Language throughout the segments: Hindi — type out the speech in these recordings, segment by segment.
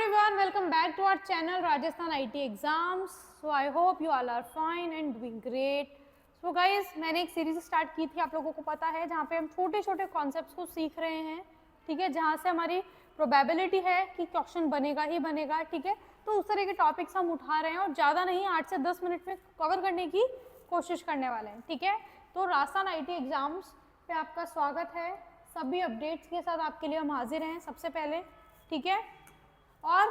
everyone, welcome back to our channel Rajasthan IT Exams. So I hope you all are fine and doing great. So guys, मैंने एक सीरीज स्टार्ट की थी, आप लोगों को पता है, जहाँ पे हम छोटे छोटे कॉन्सेप्ट्स को सीख रहे हैं, ठीक है, जहाँ से हमारी प्रोबेबिलिटी है कि क्वेश्चन बनेगा ही बनेगा, ठीक है। तो उस तरह के टॉपिक्स हम उठा रहे हैं और ज़्यादा नहीं, 8 से 10 मिनट में कवर करने की कोशिश करने वाले हैं, ठीक है। तो राजस्थान IT एग्जाम्स पे आपका स्वागत है। सभी अपडेट्स के साथ आपके लिए हम हाजिर हैं सबसे पहले, ठीक है। और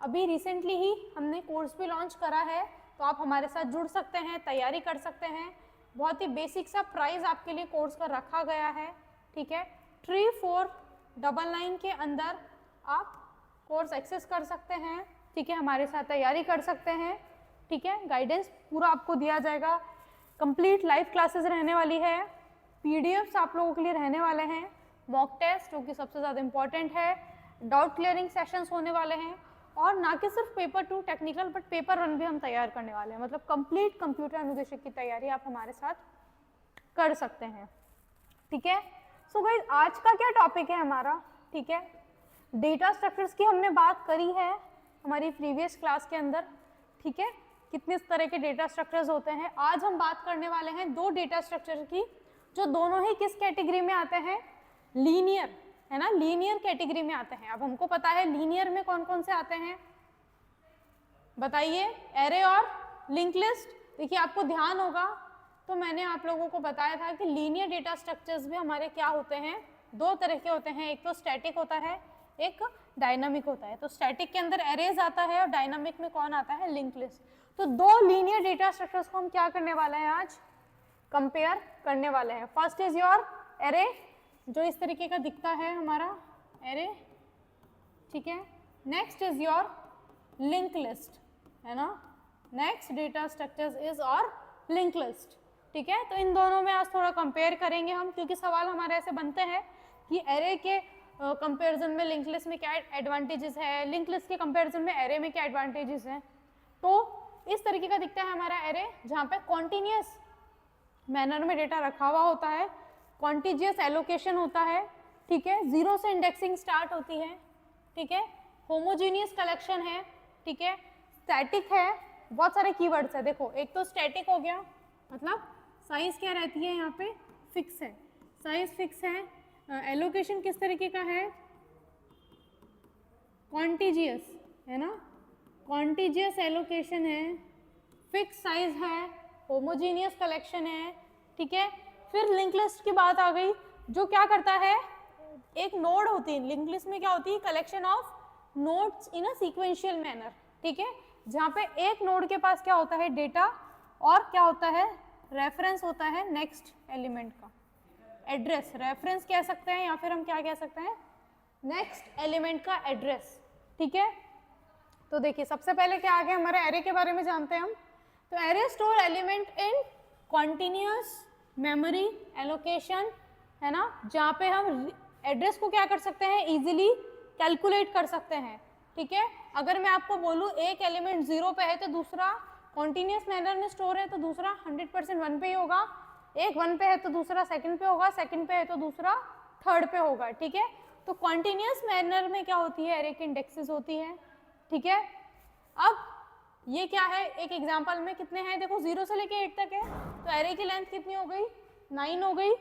अभी रिसेंटली ही हमने कोर्स भी लॉन्च करा है, तो आप हमारे साथ जुड़ सकते हैं, तैयारी कर सकते हैं। बहुत ही बेसिक सा प्राइस आपके लिए कोर्स का रखा गया है, ठीक है। 3499 के अंदर आप कोर्स एक्सेस कर सकते हैं, ठीक है, हमारे साथ तैयारी कर सकते हैं, ठीक है। गाइडेंस पूरा आपको दिया जाएगा, कंप्लीट लाइव क्लासेस रहने वाली है, पीडीएफ्स आप लोगों के लिए रहने वाले हैं, मॉक टेस्ट जो कि सबसे ज़्यादा इम्पॉर्टेंट है, डाउट क्लियरिंग सेशंस होने वाले हैं, और ना कि सिर्फ पेपर 2 टेक्निकल बट पेपर 1 भी हम तैयार करने वाले हैं। मतलब कंप्लीट कंप्यूटर अनुदेशक की तैयारी आप हमारे साथ कर सकते हैं, ठीक है। सो गाइस, आज का क्या टॉपिक है हमारा, ठीक है। डेटा स्ट्रक्चर्स की हमने बात करी है हमारी प्रीवियस क्लास के अंदर, ठीक है, कितने तरह के डेटा स्ट्रक्चर्स होते हैं। आज हम बात करने वाले हैं दो डेटा स्ट्रक्चर की, जो दोनों ही किस कैटेगरी में आते हैं, लीनियर, है ना, लीनियर कैटेगरी में आते हैं। अब हमको पता है लीनियर में कौन कौन से आते हैं, बताइए, एरे और लिंक लिस्ट। देखिए, आपको ध्यान होगा तो मैंने आप लोगों को बताया था कि लीनियर डेटा स्ट्रक्चर्स भी हमारे क्या होते हैं, दो तरह के होते हैं, एक तो स्टैटिक होता है, एक डायनामिक होता है। तो स्टैटिक के अंदर एरेज आता है और डायनामिक में कौन आता है, लिंक लिस्ट। तो दो लीनियर डेटा स्ट्रक्चर्स को हम क्या करने वाले हैं, आज कंपेयर करने वाले हैं। फर्स्ट इज योर एरे, जो इस तरीके का दिखता है हमारा एरे, ठीक है। Next is your link list, है ना। नेक्स्ट डेटा स्ट्रक्चर्स इज और लिंक लिस्ट, ठीक है। तो इन दोनों में आज थोड़ा कंपेयर करेंगे हम, क्योंकि सवाल हमारे ऐसे बनते हैं कि एरे के कंपेरिजन में लिंक लिस्ट में क्या एडवांटेजेस है, लिंक लिस्ट के कंपेरिजन में एरे में क्या एडवांटेजेस हैं। तो इस तरीके का दिखता है हमारा एरे, जहाँ पे कॉन्टिन्यूस मैनर में डेटा रखा हुआ होता है, कॉन्टिजियस एलोकेशन होता है, ठीक है, जीरो से इंडेक्सिंग स्टार्ट होती है, ठीक है, होमोजीनियस कलेक्शन है, ठीक है, स्टैटिक है, बहुत सारे कीवर्ड्स है। देखो, एक तो स्टैटिक हो गया, मतलब साइज क्या रहती है, यहाँ पे फिक्स है, साइज फिक्स है। एलोकेशन किस तरीके का है, कॉन्टिजियस, है ना, कॉन्टिजियस एलोकेशन है, फिक्स साइज है, होमोजीनियस कलेक्शन है, ठीक है। फिर लिंक लिस्ट की बात आ गई, जो क्या करता है, एक नोड होती है लिंक लिस्ट में, क्या होती है, collection of nodes in a sequential manner, ठीक है, जहाँ पे एक नोड के पास क्या होता है, डेटा, और क्या होता है, रेफरेंस होता है नेक्स्ट एलिमेंट का, एड्रेस, रेफरेंस कह सकते हैं, या फिर हम क्या कह सकते हैं, नेक्स्ट एलिमेंट का एड्रेस, ठीक है। तो देखिए, सबसे पहले क्या आ गया, हमारे एरे के बारे में जानते हैं हम। तो array store element in continuous memory allocation, है ना, जहाँ पे हम एड्रेस को क्या कर सकते हैं, इजीली कैलकुलेट कर सकते हैं, ठीक है। अगर मैं आपको बोलूँ एक एलिमेंट 0 पे है तो दूसरा कॉन्टिन्यूस मैनर में स्टोर है तो दूसरा 100% 1 पे ही होगा, एक 1 पे है तो दूसरा सेकंड पे होगा, सेकंड पे है तो दूसरा थर्ड पे होगा, ठीक है। तो कॉन्टिन्यूस मैनर में क्या होती है, एरे की इंडेक्सेस होती है, ठीक है। अब ये क्या है, एक एग्जाम्पल में कितने हैं, देखो 0 से लेके 8 तक है, तो एरे की लेंथ कितनी हो गई, 9 हो गई।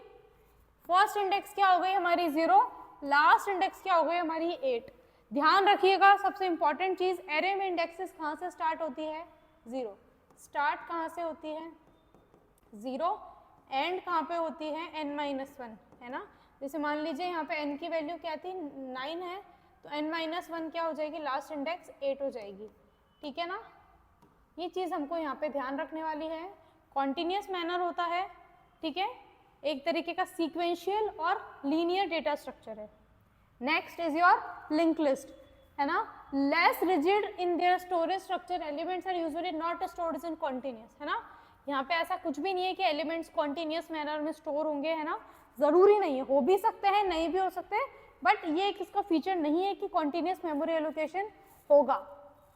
फर्स्ट इंडेक्स क्या हो गई हमारी, 0, लास्ट इंडेक्स क्या हो गई हमारी, 8। ध्यान रखिएगा, सबसे इंपॉर्टेंट चीज, एरे में इंडेक्सेस कहाँ से स्टार्ट होती है, 0, स्टार्ट कहाँ से होती है, 0, एंड कहाँ पे होती है, n-1, है ना। जैसे मान लीजिए यहाँ पे n की वैल्यू क्या थी, 9 है, तो n-1 क्या हो जाएगी, लास्ट इंडेक्स 8 हो जाएगी, ठीक है ना। ये चीज़ हमको यहाँ पे ध्यान रखने वाली है। कॉन्टिन्यूस मैनर होता है, ठीक है, एक तरीके का सीक्वेंशियल और लीनियर डेटा स्ट्रक्चर है। Next is your link list, है ना, less rigid in their storage structure, elements are usually not stored in continuous, है ना। यहाँ पे ऐसा कुछ भी नहीं है कि एलिमेंट्स कॉन्टिन्यूस मैनर में स्टोर होंगे, है ना, जरूरी नहीं है, हो भी सकते हैं, नहीं भी हो सकते, बट ये एक इसका फीचर नहीं है कि कॉन्टिन्यूस मेमोरी एलोकेशन होगा,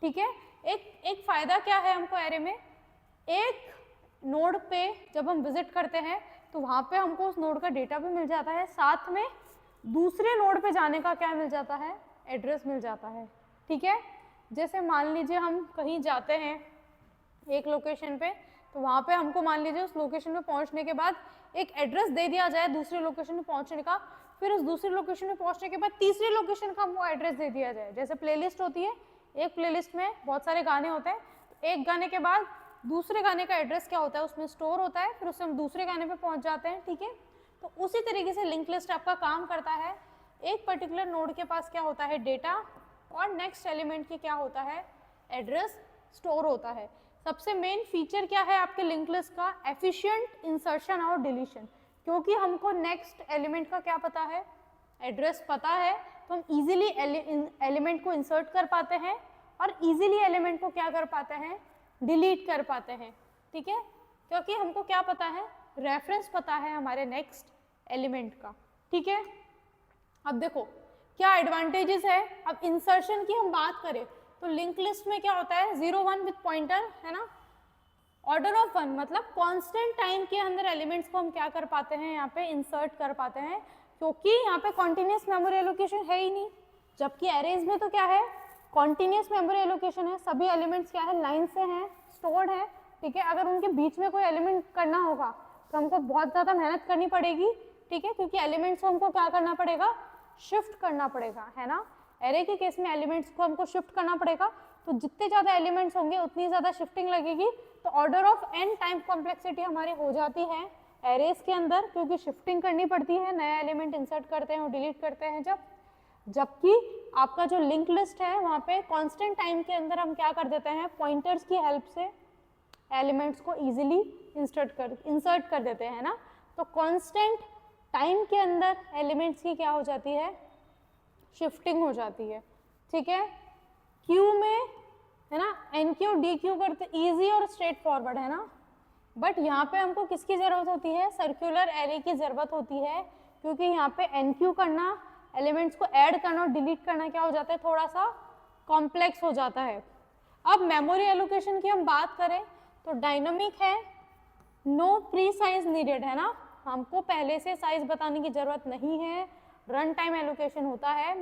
ठीक है। एक फायदा क्या है हमको एरे में, एक नोड पे जब हम विजिट करते हैं तो वहाँ पे हमको उस नोड का डेटा भी मिल जाता है, साथ में दूसरे नोड पे जाने का क्या मिल जाता है, एड्रेस मिल जाता है, ठीक है। जैसे मान लीजिए हम कहीं जाते हैं एक लोकेशन पे, तो वहाँ पे हमको मान लीजिए उस लोकेशन पे पहुँचने के बाद एक एड्रेस दे दिया जाए दूसरी लोकेशन पे पहुँचने का, फिर उस दूसरी लोकेशन पे पहुँचने के बाद तीसरी लोकेशन का वो एड्रेस दे दिया जाए। जैसे प्लेलिस्ट होती है, एक प्लेलिस्ट में बहुत सारे गाने होते हैं, तो एक गाने के बाद दूसरे गाने का एड्रेस क्या होता है उसमें स्टोर होता है, फिर उससे हम दूसरे गाने पे पहुँच जाते हैं, ठीक है। तो उसी तरीके से लिंक लिस्ट आपका काम करता है। एक पर्टिकुलर नोड के पास क्या होता है, डेटा, और नेक्स्ट एलिमेंट की क्या होता है, एड्रेस स्टोर होता है। सबसे मेन फीचर क्या है आपके लिंक लिस्ट का, एफिशिएंट इंसर्शन और डिलीशन, क्योंकि हमको नेक्स्ट एलिमेंट का क्या पता है, एड्रेस पता है, तो हम इजीली एलिमेंट को इंसर्ट कर पाते हैं और इजीली एलिमेंट को क्या कर पाते हैं, डिलीट कर पाते हैं, ठीक है, क्योंकि हमको क्या पता है, रेफरेंस पता है हमारे नेक्स्ट एलिमेंट का, ठीक है। अब देखो क्या एडवांटेजेस है। अब इंसर्शन की हम बात करें तो लिंक लिस्ट में क्या होता है, 0 1 विद पॉइंटर, है ना, ऑर्डर ऑफ 1, मतलब कांस्टेंट टाइम के अंदर एलिमेंट्स को हम क्या कर पाते हैं, यहाँ पे इंसर्ट कर पाते हैं, क्योंकि यहाँ पे कॉन्टिन्यूस मेमोरी एलोकेशन है ही नहीं। जबकि एरेज में तो क्या है, कॉन्टिन्यूस मेमोरी एलोकेशन है, सभी एलिमेंट्स क्या है, लाइन से हैं, स्टोर्ड है, ठीक है। अगर उनके बीच में कोई एलिमेंट करना होगा तो हमको बहुत ज़्यादा मेहनत करनी पड़ेगी, ठीक है, क्योंकि एलिमेंट्स को हमको क्या करना पड़ेगा, शिफ्ट करना पड़ेगा, है ना। एरे के केस में एलिमेंट्स को हमको शिफ्ट करना पड़ेगा, तो जितने ज़्यादा एलिमेंट्स होंगे उतनी ज़्यादा शिफ्टिंग लगेगी, तो order of n time complexity हमारी हो जाती है एरेज के अंदर, क्योंकि शिफ्टिंग करनी पड़ती है, नया एलिमेंट इंसर्ट करते हैं और डिलीट करते हैं जब। जबकि आपका जो लिंक लिस्ट है वहाँ पे कांस्टेंट टाइम के अंदर हम क्या कर देते हैं, पॉइंटर्स की हेल्प से एलिमेंट्स को इजीली इंसर्ट कर देते हैं ना। तो कांस्टेंट टाइम के अंदर एलिमेंट्स की क्या हो जाती है, शिफ्टिंग हो जाती है, ठीक है। क्यू में है ना, एन क्यू डी क्यू करते इजी और स्ट्रेट फॉरवर्ड, है ना, बट यहाँ पे हमको किसकी ज़रूरत होती है, सर्कुलर एरे की ज़रूरत होती है, क्योंकि यहाँ पे एन क्यू करना, एलिमेंट्स को ऐड करना और डिलीट करना क्या हो जाता है, थोड़ा सा कॉम्प्लेक्स हो जाता है। अब मेमोरी एलोकेशन की हम बात करें तो डायनामिक है, नो प्री साइज नीडेड, है ना, हमको पहले से साइज बताने की ज़रूरत नहीं है, रन टाइम एलोकेशन होता है,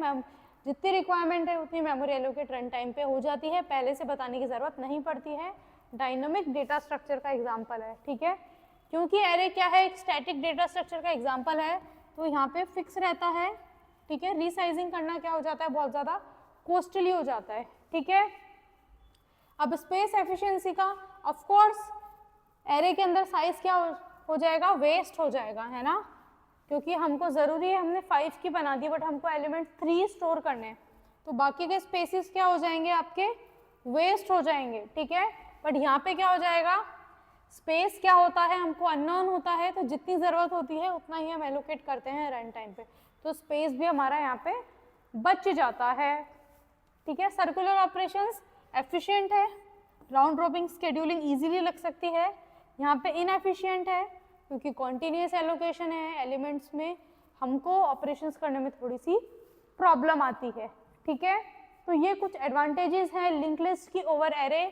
जितनी रिक्वायरमेंट है उतनी मेमोरी एलोकेट रन टाइम पे हो जाती है, पहले से बताने की ज़रूरत नहीं पड़ती है। डायनामिक डेटा स्ट्रक्चर का एग्जांपल है, ठीक है, क्योंकि एरे क्या है, एक स्टैटिक डेटा स्ट्रक्चर का एग्जांपल है, तो यहाँ पे फिक्स रहता है, ठीक है। रीसाइजिंग करना क्या हो जाता है, बहुत ज़्यादा कॉस्टली हो जाता है, ठीक है। अब स्पेस एफिशिएंसी का, ऑफ कोर्स एरे के अंदर साइज क्या हो जाएगा, वेस्ट हो जाएगा, है ना, क्योंकि हमको ज़रूरी है, हमने 5 की बना दी बट हमको एलिमेंट 3 स्टोर करने हैं, तो बाकी के स्पेसिस क्या हो जाएंगे आपके, वेस्ट हो जाएंगे, ठीक है। बट यहाँ पे क्या हो जाएगा, स्पेस क्या होता है, हमको अननोन होता है, तो जितनी ज़रूरत होती है उतना ही हम एलोकेट करते हैं रन टाइम पे, तो स्पेस भी हमारा यहाँ पे बच जाता है, ठीक है। सर्कुलर ऑपरेशंस एफिशिएंट है, राउंड रॉबिन स्केड्यूलिंग इजीली लग सकती है, यहाँ पे इनएफिशिएंट है क्योंकि कॉन्टिन्यूस एलोकेशन है, एलिमेंट्स में हमको ऑपरेशंस करने में थोड़ी सी प्रॉब्लम आती है, ठीक है। तो ये कुछ एडवांटेजेस हैं लिंक लिस्ट की ओवर एरे,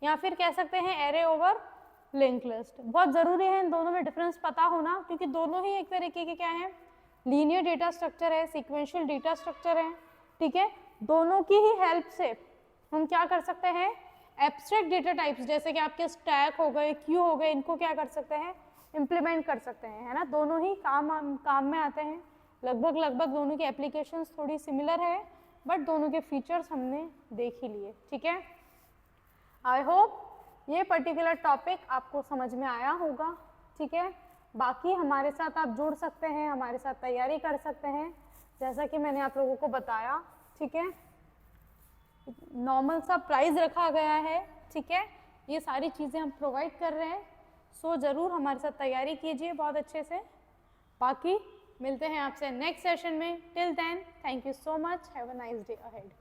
या फिर कह सकते हैं एरे ओवर लिंक लिस्ट। बहुत ज़रूरी है इन दोनों में डिफरेंस पता होना, क्योंकि दोनों ही एक तरीके के क्या हैं, लीनियर डेटा स्ट्रक्चर है, सीक्वेंशियल डेटा स्ट्रक्चर है, ठीक है। दोनों की ही हेल्प से हम क्या कर सकते हैं, एब्स्ट्रैक्ट डेटा टाइप्स जैसे कि आपके स्टैक हो गए, क्यू हो गए, इनको क्या कर सकते हैं, इम्प्लीमेंट कर सकते हैं, है ना। दोनों ही काम में आते हैं, लगभग दोनों की एप्लीकेशंस थोड़ी सिमिलर है, बट दोनों के फीचर्स हमने देख ही लिए, ठीक है। आई होप ये पर्टिकुलर टॉपिक आपको समझ में आया होगा, ठीक है। बाकी हमारे साथ आप जुड़ सकते हैं, हमारे साथ तैयारी कर सकते हैं, जैसा कि मैंने आप लोगों को बताया, ठीक है। नॉर्मल सा प्राइस रखा गया है, ठीक है, ये सारी चीज़ें हम प्रोवाइड कर रहे हैं, सो ज़रूर हमारे साथ तैयारी कीजिए बहुत अच्छे से। बाकी मिलते हैं आपसे नेक्स्ट सेशन में, till then thank you so much, have a nice day ahead.